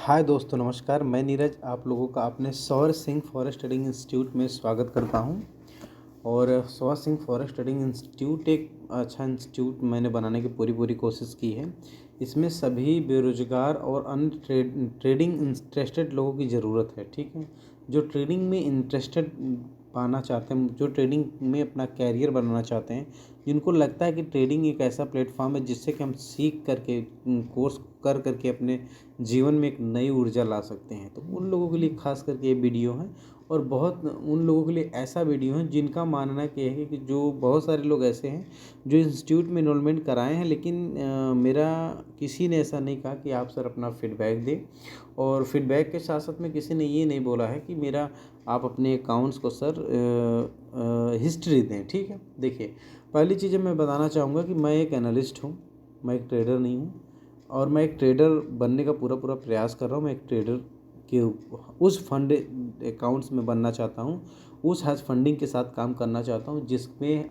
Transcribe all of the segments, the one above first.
हाय दोस्तों, नमस्कार। मैं नीरज आप लोगों का अपने सौर सिंह फॉरेस्ट ट्रेडिंग इंस्टीट्यूट में स्वागत करता हूं। और सौर सिंह फॉरेस्ट ट्रेडिंग इंस्टीट्यूट एक अच्छा इंस्टीट्यूट मैंने बनाने की पूरी कोशिश की है। इसमें सभी बेरोजगार और अन्य ट्रेडिंग इंटरेस्टेड लोगों की ज़रूरत है। ठीक है, जो ट्रेडिंग में इंटरेस्टेड पाना चाहते हैं, जो ट्रेडिंग में अपना कैरियर बनाना चाहते हैं, जिनको लगता है कि ट्रेडिंग एक ऐसा प्लेटफॉर्म है जिससे कि हम सीख करके कोर्स कर करके अपने जीवन में एक नई ऊर्जा ला सकते हैं, तो उन लोगों के लिए खास करके ये वीडियो है। और बहुत उन लोगों के लिए ऐसा वीडियो है जिनका मानना ये है कि जो बहुत सारे लोग ऐसे हैं जो इंस्टीट्यूट में इनरोलमेंट कराए हैं, लेकिन मेरा किसी ने ऐसा नहीं कहा कि आप सर अपना फीडबैक दें। और फीडबैक के साथ साथ में किसी ने ये नहीं बोला है कि मेरा आप अपने अकाउंट्स को सर हिस्ट्री दें। ठीक है, देखिए, पहली चीज़ मैं बताना चाहूँगा कि मैं एक एनालिस्ट हूँ, मैं एक ट्रेडर नहीं हूँ। और मैं एक ट्रेडर बनने का पूरा प्रयास कर रहा हूँ। मैं एक ट्रेडर के उस फंड अकाउंट्स में बनना चाहता हूँ, उस हेज फंडिंग के साथ काम करना चाहता हूँ जिसमें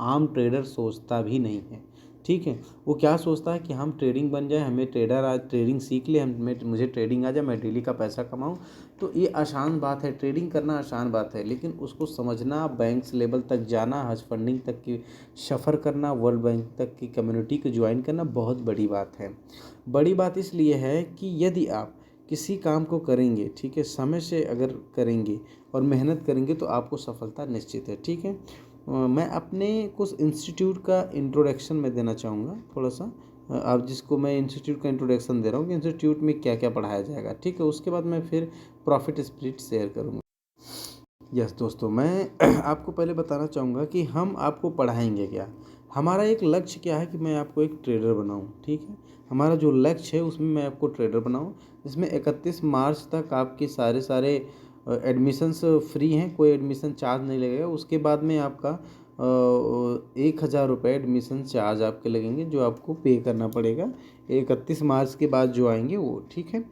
आम ट्रेडर सोचता भी नहीं है। ठीक है, वो क्या सोचता है कि हम ट्रेडिंग बन जाए, हमें ट्रेडर आज ट्रेडिंग सीख ले, मुझे ट्रेडिंग आ जाए, मैं डेली का पैसा कमाऊँ। तो ये आसान बात है, ट्रेडिंग करना आसान बात है, लेकिन उसको समझना, बैंक्स लेवल तक जाना, हेज फंडिंग तक की सफ़र करना, वर्ल्ड बैंक तक की कम्युनिटी को ज्वाइन करना बहुत बड़ी बात है। बड़ी बात इसलिए है कि यदि आप किसी काम को करेंगे, ठीक है, समय से अगर करेंगे और मेहनत करेंगे तो आपको सफलता निश्चित है। ठीक है, मैं अपने कुछ इंस्टीट्यूट का इंट्रोडक्शन में देना चाहूँगा थोड़ा सा। आप जिसको मैं इंस्टीट्यूट का इंट्रोडक्शन दे रहा हूँ कि इंस्टीट्यूट में क्या क्या पढ़ाया जाएगा। ठीक है, उसके बाद मैं फिर प्रॉफिट स्प्लिट शेयर करूँगा। यस दोस्तों, मैं आपको पहले बताना चाहूँगा कि हम आपको पढ़ाएंगे क्या। हमारा एक लक्ष्य क्या है कि मैं आपको एक ट्रेडर बनाऊँ। ठीक है, हमारा जो लक्ष्य है उसमें मैं आपको ट्रेडर बनाऊँ, जिसमें 31 मार्च तक आपके सारे एडमिशन्स फ्री हैं, कोई एडमिशन चार्ज नहीं लगेगा। उसके बाद में आपका 1,000 रुपये एडमिशन चार्ज आपके लगेंगे, जो आपको पे करना पड़ेगा 31 मार्च के बाद जो आएंगे वो। ठीक है,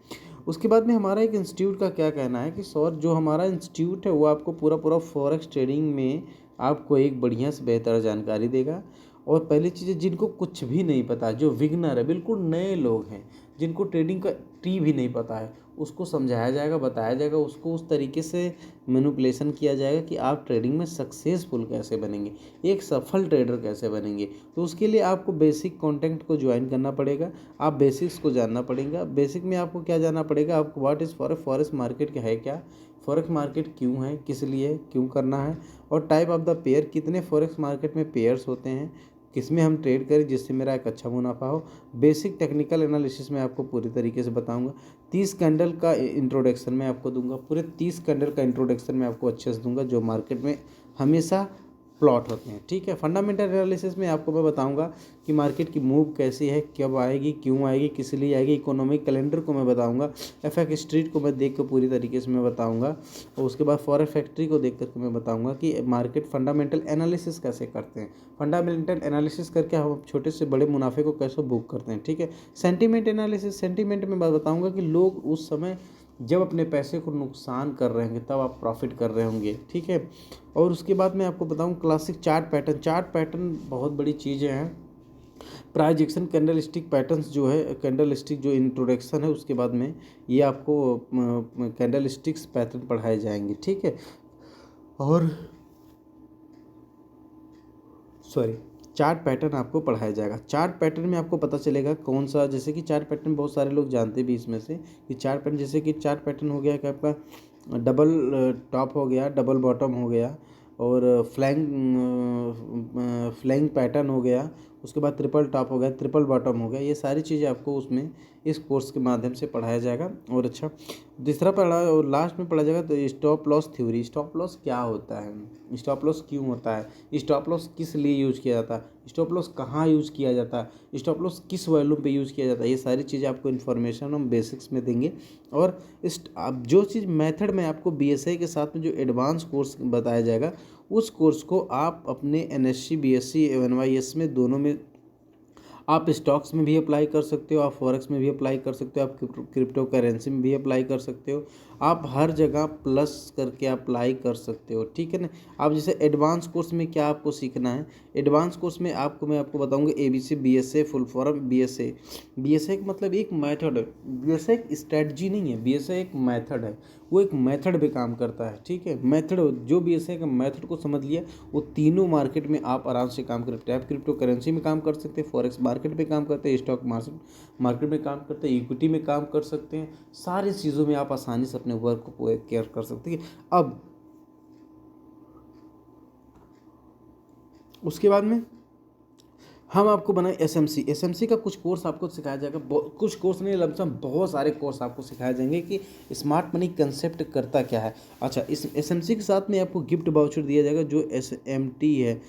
उसके बाद में हमारा एक इंस्टीट्यूट का क्या कहना है कि सर, जो हमारा इंस्टीट्यूट है वो आपको पूरा फॉरेक्स ट्रेडिंग में आपको एक बढ़िया से बेहतर जानकारी देगा। और पहली चीज़ है, जिनको कुछ भी नहीं पता, जो बिगनर है, बिल्कुल नए लोग हैं, जिनको ट्रेडिंग का टी भी नहीं पता है, उसको समझाया जाएगा, बताया जाएगा, उसको उस तरीके से मैनिपुलेशन किया जाएगा कि आप ट्रेडिंग में सक्सेसफुल कैसे बनेंगे, एक सफल ट्रेडर कैसे बनेंगे। तो उसके लिए आपको बेसिक कंटेंट को ज्वाइन करना पड़ेगा, आप बेसिक्स को जानना पड़ेगा। बेसिक में आपको क्या जानना पड़ेगा, आपको व्हाट इज़ फॉरेक्स मार्केट क्या है, क्या फॉरेक्स मार्केट क्यों है, किस लिए क्यों करना है, और टाइप ऑफ द पेयर, कितने फॉरेक्स मार्केट में पेयर्स होते हैं, किसमें हम ट्रेड करें जिससे मेरा एक अच्छा मुनाफा हो। बेसिक टेक्निकल एनालिसिस में आपको पूरी तरीके से बताऊंगा। 30 कैंडल का इंट्रोडक्शन मैं आपको दूंगा, पूरे 30 कैंडल का इंट्रोडक्शन मैं आपको अच्छे से दूंगा, जो मार्केट में हमेशा प्लॉट होते हैं। ठीक है, फंडामेंटल एनालिसिस में आपको मैं बताऊंगा कि मार्केट की मूव कैसी है, कब आएगी, क्यों आएगी, किस लिए आएगी। इकोनॉमिक कैलेंडर को मैं बताऊंगा, एफएक्स स्ट्रीट को मैं देख कर पूरी तरीके से मैं बताऊंगा। और उसके बाद फॉरेक्स फैक्ट्री को देख करके मैं बताऊंगा कि मार्केट फंडामेंटल एनालिसिस कैसे करते हैं, फंडामेंटल एनालिसिस करके हम छोटे से बड़े मुनाफे को कैसे बुक करते हैं। ठीक है, सेंटीमेंट एनालिसिस, सेंटीमेंट में बताऊंगा कि लोग उस समय जब अपने पैसे को नुकसान कर रहे होंगे तब आप प्रॉफिट कर रहे होंगे। ठीक है, और उसके बाद मैं आपको बताऊं classic chart pattern. Chart pattern बहुत बड़ी चीज़ें हैं। Price action candle stick patterns जो है, कैंडल स्टिक जो इंट्रोडक्शन है, उसके बाद में ये आपको कैंडल स्टिक्स पैटर्न पढ़ाए जाएंगे। ठीक है, और सॉरी, चार्ट पैटर्न आपको पढ़ाया जाएगा। चार्ट पैटर्न में आपको पता चलेगा कौन सा, जैसे कि चार्ट पैटर्न बहुत सारे लोग जानते भी इसमें से कि चार्ट पैटर्न, जैसे कि चार्ट पैटर्न हो गया कि आपका डबल टॉप हो गया, डबल बॉटम हो गया, और फ्लैंग पैटर्न हो गया, उसके बाद ट्रिपल टॉप हो गया, ट्रिपल बॉटम हो गया। ये सारी चीज़ें आपको उसमें इस कोर्स के माध्यम से पढ़ाया जाएगा। और अच्छा, तीसरा पढ़ा और लास्ट में पढ़ा जाएगा तो stop loss theory. Stop loss क्या होता है, स्टॉप लॉस क्यों होता है, स्टॉप लॉस किस लिए यूज़ किया जाता है, स्टॉप लॉस कहाँ यूज़ किया जाता है, स्टॉप लॉस किस वॉल्यूम पे यूज़ किया जाता है। ये सारी चीज़ें आपको इन्फॉर्मेशन हम बेसिक्स में देंगे। और अब जो चीज़ मेथड में आपको बीएसए के साथ में जो एडवांस कोर्स बताया जाएगा, उस कोर्स को आप अपने एनएससी बीएससी एनवाईएस में दोनों में आप स्टॉक्स में भी अप्लाई कर सकते हो, आप फॉरेक्स में भी अप्लाई कर सकते हो, आप क्रिप्टो करेंसी में भी अप्लाई कर सकते हो। आप हर जगह प्लस करके अप्लाई कर सकते हो, ठीक है ना। आप जैसे एडवांस कोर्स में क्या आपको सीखना है, एडवांस कोर्स में मैं आपको बताऊंगा ABC BSA full form BSA। BSA का मतलब एक मेथड है, BSA एक स्ट्रेटजी नहीं है, BSA एक मेथड है, वो एक मेथड पे काम करता है, ठीक है। मेथड जो BSA का मेथड को समझ लिया, वो तीनों मार्केट में आप आराम से काम कर सकते हैं। आप क्रिप्टो करेंसी में काम कर सकते हैं, फॉरेक्स मार्केट में काम करते हैं, स्टॉक मार्केट में काम करते हैं, इक्विटी में काम कर सकते हैं, सारी चीज़ों में आप आसानी से अपने वर्क को केयर कर सकते हैं। अब उसके बाद में हम आपको बनाए SMC का कुछ कोर्स आपको सिखाया जाएगा, कुछ कोर्स नहीं, लमसम बहुत सारे कोर्स आपको सिखाए जाएंगे कि स्मार्ट मनी कंसेप्ट करता क्या है। अच्छा, इस SMC के साथ में आपको गिफ्ट वाउचर दिया जाएगा जो SMT है,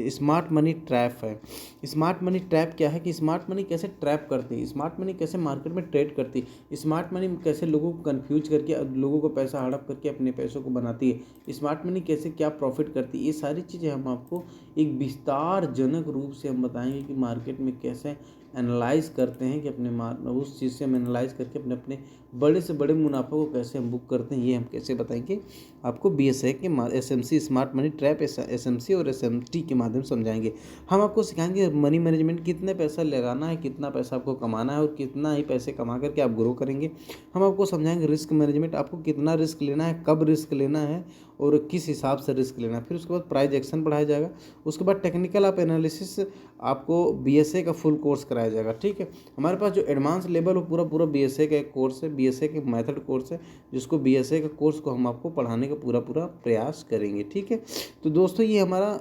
स्मार्ट मनी ट्रैप है। स्मार्ट मनी ट्रैप क्या है कि स्मार्ट मनी कैसे ट्रैप करती है, स्मार्ट मनी कैसे मार्केट में ट्रेड करती है, स्मार्ट मनी कैसे लोगों को कन्फ्यूज करके लोगों को पैसा हड़प करके अपने पैसों को बनाती है, स्मार्ट मनी कैसे क्या प्रॉफिट करती है। ये सारी चीज़ें हम आपको एक विस्तारजनक रूप से हम बताएंगे कि मार्केट में कैसे एनालाइज करते हैं, कि अपने उस चीज़ से हम एनालाइज करके अपने अपने बड़े से बड़े मुनाफे को कैसे हम बुक करते हैं, ये हम कैसे बताएंगे आपको BSA के SMC smart money trap SMC और SMT के माध्यम से समझाएंगे। हम आपको सिखाएंगे मनी मैनेजमेंट, कितने पैसा लगाना है, कितना पैसा आपको कमाना है और कितना ही पैसे कमा करके आप ग्रो करेंगे। हम आपको समझाएंगे रिस्क मैनेजमेंट, आपको कितना रिस्क लेना है, कब रिस्क लेना है और किस हिसाब से रिस्क लेना है। फिर उसके बाद प्राइस एक्शन पढ़ाया जाएगा। उसके बाद टेक्निकल आप एनालिसिस आपको BSA का फुल कोर्स कराया जाएगा, ठीक है। हमारे पास जो एडवांस लेवल वो पूरा BSA का एक कोर्स है, BSA के मेथड कोर्स है, जिसको BSA का कोर्स को हम आपको पढ़ाने का पूरा प्रयास करेंगे, ठीक है। तो दोस्तों ये हमारा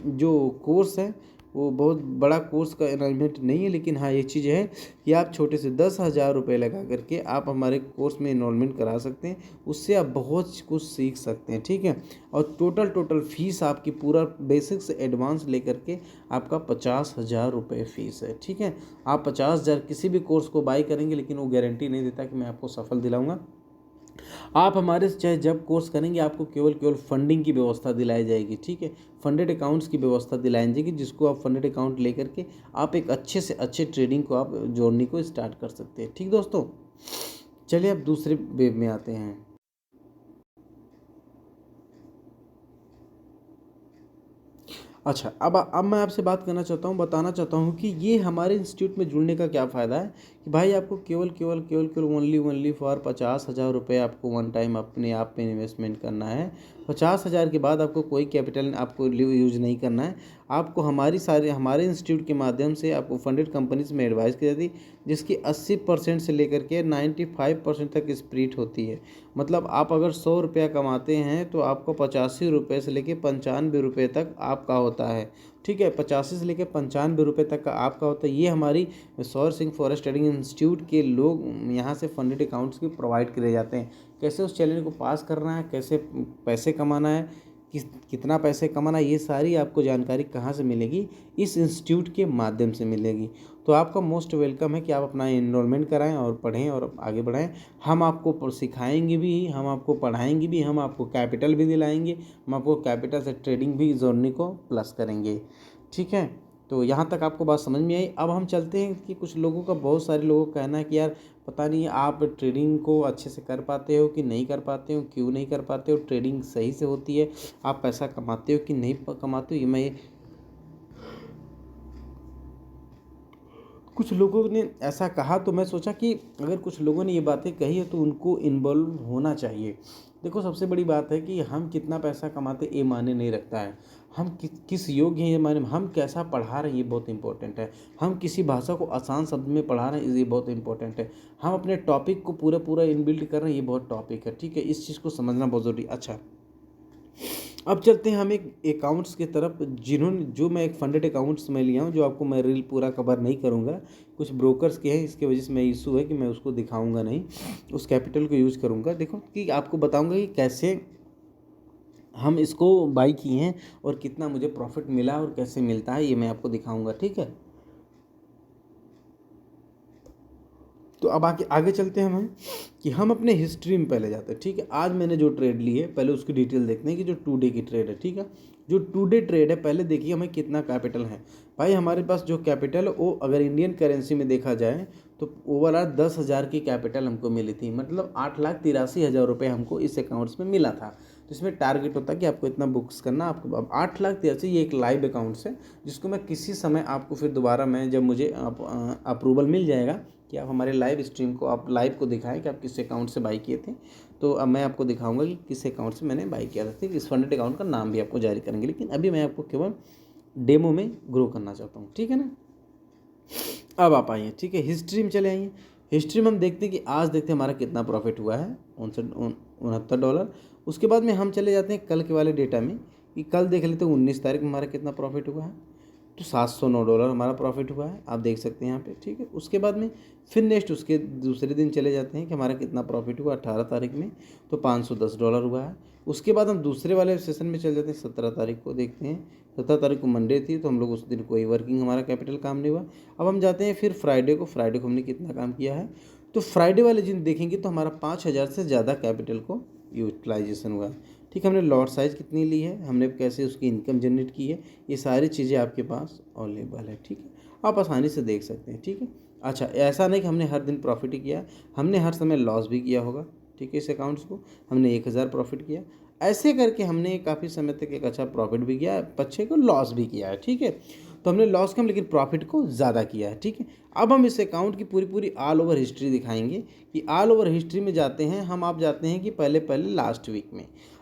जो कोर्स है वो बहुत बड़ा कोर्स का अरेंजमेंट नहीं है, लेकिन हाँ ये चीज़ है कि आप छोटे से 10,000 रुपये लगा करके आप हमारे कोर्स में इन्रोलमेंट करा सकते हैं, उससे आप बहुत कुछ सीख सकते हैं, ठीक है। और टोटल फीस आपकी पूरा बेसिक से एडवांस लेकर के आपका 50,000 रुपये फीस है, ठीक है। आप 50,000 किसी भी कोर्स को बाई करेंगे, लेकिन वो गारंटी नहीं देता कि मैं आपको सफल दिलाऊंगा। आप हमारे से चाहे जब कोर्स करेंगे, आपको केवल फंडिंग की व्यवस्था दिलाई जाएगी, ठीक है। फंडेड अकाउंट्स की व्यवस्था दिलाई जाएगी, जिसको आप फंडेड अकाउंट लेकर के आप एक अच्छे से अच्छे ट्रेडिंग को आप जोड़ने को स्टार्ट कर सकते हैं, ठीक दोस्तों। चलिए अब दूसरे वेब में आते हैं। अच्छा, अब मैं आपसे बात करना चाहता हूँ, बताना चाहता हूँ कि ये हमारे इंस्टीट्यूट में जुड़ने का क्या फ़ायदा है कि भाई आपको केवल ओनली फॉर 50,000 रुपये आपको वन टाइम अपने आप में इन्वेस्टमेंट करना है। 50,000 के बाद आपको कोई कैपिटल आपको यूज नहीं करना है। आपको हमारे इंस्टीट्यूट के माध्यम से आपको फंडेड कंपनीज में एडवाइस की जाती है, जिसकी 80% से लेकर के 95% तक स्प्लिट होती है। मतलब आप अगर 100 रुपया कमाते हैं तो आपको 85 रुपये से लेकर 95 रुपये तक आपका होता है, ठीक है। 85 से लेकर 95 रुपये तक का आपका होता है। ये हमारी सौर सिंह फॉरेस्ट ट्रेडिंग इंस्टीट्यूट के लोग यहाँ से फंडेड अकाउंट्स भी प्रोवाइड करे जाते हैं। कैसे उस चैलेंज को पास करना है, कैसे पैसे कमाना है, कितना पैसे कमाना है, ये सारी आपको जानकारी कहाँ से मिलेगी, इस इंस्टीट्यूट के माध्यम से मिलेगी। तो आपका मोस्ट वेलकम है कि आप अपना एनरोलमेंट कराएं और पढ़ें और आगे बढ़ाएं। हम आपको सिखाएंगे भी, हम आपको पढ़ाएंगे भी, हम आपको कैपिटल भी दिलाएंगे, हम आपको कैपिटल से ट्रेडिंग भी जोड़ने को प्लस करेंगे, ठीक है। तो यहाँ तक आपको बात समझ में आई। अब हम चलते हैं कि कुछ लोगों का, बहुत सारे लोगों का कहना है कि यार पता नहीं आप ट्रेडिंग को अच्छे से कर पाते हो कि नहीं कर पाते हो, क्यों नहीं कर पाते हो, ट्रेडिंग सही से होती है, आप पैसा कमाते हो कि नहीं कमाते हो। ये मैं कुछ लोगों ने ऐसा कहा तो मैं सोचा कि अगर कुछ लोगों ने ये बातें कही है तो उनको इन्वॉल्व होना चाहिए। देखो सबसे बड़ी बात है कि हम कितना पैसा कमाते ये मायने नहीं रखता है, हम किस योग्य हैं ये मायने, हम कैसा पढ़ा रहे हैं ये बहुत इंपॉर्टेंट है, हम किसी भाषा को आसान शब्द में पढ़ा रहे हैं ये बहुत इंपॉर्टेंट है, हम अपने टॉपिक को पूरा इनबिल्ड कर रहे हैं ये बहुत टॉपिक है, ठीक है। इस चीज़ को समझना बहुत ज़रूरी। अच्छा, अब चलते हैं हम एक अकाउंट्स की तरफ, जो मैं एक फंडेड अकाउंट्स में लिया हूँ, जो आपको मैं रील पूरा कवर नहीं करूँगा, कुछ ब्रोकर्स के हैं, इसके वजह से मैं इशू है कि मैं उसको दिखाऊंगा नहीं, उस कैपिटल को यूज़ करूँगा। देखो कि आपको बताऊँगा कि कैसे हम इसको बाई किए हैं और कितना मुझे प्रॉफिट मिला और कैसे मिलता है, ये मैं आपको दिखाऊँगा, ठीक है। तो अब आगे चलते हैं हम कि हम अपने हिस्ट्री में पहले जाते हैं, ठीक है। आज मैंने जो ट्रेड ली है पहले उसकी डिटेल देखते हैं कि जो 2 डे की ट्रेड है, ठीक है। जो 2 डे ट्रेड है, पहले देखिए हमें कितना कैपिटल है। भाई हमारे पास जो कैपिटल वो अगर इंडियन करेंसी में देखा जाए तो ओवरऑल 10,000 की कैपिटल हमको मिली थी, मतलब 8,83,000 रुपये हमको इस अकाउंट्स में मिला था। तो इसमें टारगेट होता है कि आपको इतना बुक्स करना, आपको अब 8,83,000 ये एक लाइव अकाउंट्स है जिसको मैं किसी समय आपको फिर दोबारा मैं जब मुझे अप्रूवल मिल जाएगा कि आप हमारे लाइव स्ट्रीम को आप लाइव को दिखाएं कि आप किस अकाउंट से बाई किए थे, तो अब मैं आपको दिखाऊंगा कि किस अकाउंट से मैंने बाई किया था। ठीक, इस फंडेड अकाउंट का नाम भी आपको जारी करेंगे, लेकिन अभी मैं आपको केवल डेमो में ग्रो करना चाहता हूँ। ठीक है ना, अब आप आइए, ठीक है, हिस्ट्री में चले आइए। हिस्ट्री में हम देखते हैं कि आज देखते हैं हमारा कितना प्रॉफिट हुआ है, $69। उसके बाद में हम चले जाते हैं कल के वाले डेटा में कि कल देख लेते हैं 19 तारीख में हमारा कितना प्रॉफिट हुआ है, तो $709 हमारा प्रॉफिट हुआ है, आप देख सकते हैं यहाँ पे। ठीक है, उसके बाद में फिर नेक्स्ट उसके दूसरे दिन चले जाते हैं कि हमारा कितना प्रॉफिट हुआ 18 तारीख में, तो $510 हुआ है। उसके बाद हम दूसरे वाले सेशन में चले जाते हैं 17 तारीख को, देखते हैं 17 तारीख को मंडे थी तो हम लोग उस दिन कोई वर्किंग हमारा कैपिटल काम नहीं हुआ। अब हम जाते हैं फिर फ्राइडे को हमने कितना काम किया है, तो फ्राइडे वाले दिन देखेंगे तो हमारा 5,000 से ज़्यादा कैपिटल को यूटिलाइजेशन हुआ है। ठीक है, हमने लॉट साइज़ कितनी ली है, हमने कैसे उसकी इनकम जनरेट की है, ये सारी चीज़ें आपके पास अवेलेबल है। ठीक है, आप आसानी से देख सकते हैं। ठीक है, अच्छा ऐसा नहीं कि हमने हर दिन प्रॉफिट ही किया, हमने हर समय लॉस भी किया होगा। ठीक है, इस अकाउंट्स को हमने 1,000 प्रॉफिट किया, ऐसे करके हमने काफ़ी समय तक एक अच्छा प्रॉफिट भी किया, अच्छे को लॉस भी किया है। ठीक है, तो हमने लॉस कम लेकिन प्रॉफिट को ज़्यादा किया है। ठीक है, अब हम इस अकाउंट की पूरी ऑल ओवर हिस्ट्री दिखाएंगे कि ऑल ओवर हिस्ट्री में जाते हैं हम, आप जाते हैं कि पहले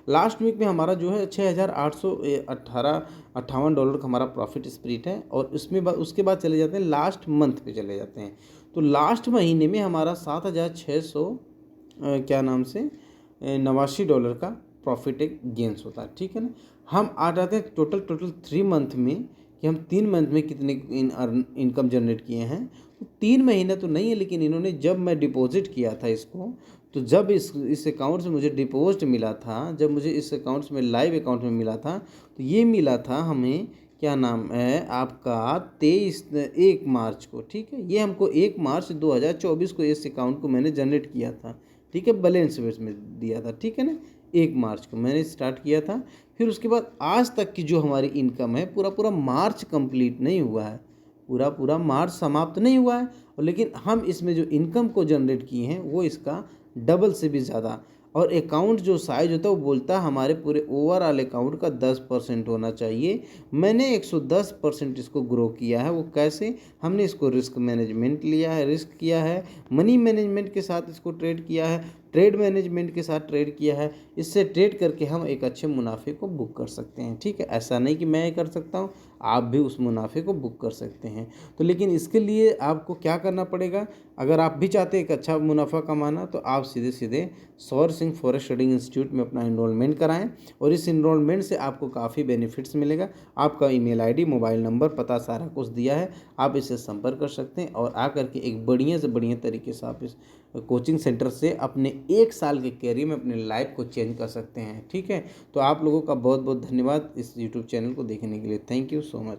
लास्ट वीक में हमारा जो है $6,858 का हमारा प्रॉफिट स्प्रिट है, और उसके बाद चले जाते हैं लास्ट मंथ पे चले जाते हैं, तो लास्ट महीने में हमारा 7,600 क्या नाम से $89 का प्रॉफिट एक गेंस होता है। ठीक है ना, हम आ जाते हैं टोटल 3 मंथ में कि हम 3 मंथ में कितने इनकम जनरेट किए हैं, तो 3 महीने तो नहीं है, लेकिन इन्होंने जब मैं डिपॉजिट किया था इसको, तो जब इस अकाउंट से मुझे डिपॉजिट मिला था, जब मुझे इस अकाउंट में लाइव अकाउंट में मिला था, तो ये मिला था हमें क्या नाम है आपका 1 मार्च को। ठीक है, ये हमको 1 मार्च 2024 को इस अकाउंट को मैंने जनरेट किया था। ठीक है, बैलेंस बेस में दिया था। ठीक है ना, 1 मार्च को मैंने स्टार्ट किया था, फिर उसके बाद आज तक की जो हमारी इनकम है, पूरा मार्च कंप्लीट नहीं हुआ है, पूरा मार्च समाप्त नहीं हुआ है, और लेकिन हम इसमें जो इनकम को जनरेट किए हैं वो इसका डबल से भी ज़्यादा, और अकाउंट जो साइज होता है वो बोलता है हमारे पूरे ओवरऑल अकाउंट का 10% होना चाहिए। मैंने 110% इसको ग्रो किया है। वो कैसे, हमने इसको रिस्क मैनेजमेंट लिया है, रिस्क किया है, मनी मैनेजमेंट के साथ इसको ट्रेड किया है, ट्रेड मैनेजमेंट के साथ ट्रेड किया है। इससे ट्रेड करके हम एक अच्छे मुनाफे को बुक कर सकते हैं। ठीक है, ऐसा नहीं कि मैं कर सकता हूँ, आप भी उस मुनाफे को बुक कर सकते हैं। तो लेकिन इसके लिए आपको क्या करना पड़ेगा, अगर आप भी चाहते हैं एक अच्छा मुनाफा कमाना, तो आप सीधे सौर सिंह फॉरेस्ट ट्रेडिंग इंस्टीट्यूट में अपना इनरोलमेंट कराएं, और इस इनरोलमेंट से आपको काफ़ी बेनिफिट्स मिलेगा। आपका ईमेल आईडी, मोबाइल नंबर, पता सारा कुछ दिया है, आप इससे संपर्क कर सकते हैं, और आकर के एक बढ़िया से बढ़िया तरीके से आप इस कोचिंग सेंटर से अपने 1 साल के कैरियर में अपने लाइफ को चेंज कर सकते हैं। ठीक है, तो आप लोगों का बहुत बहुत धन्यवाद इस यूट्यूब चैनल को देखने के लिए। Thank you so much.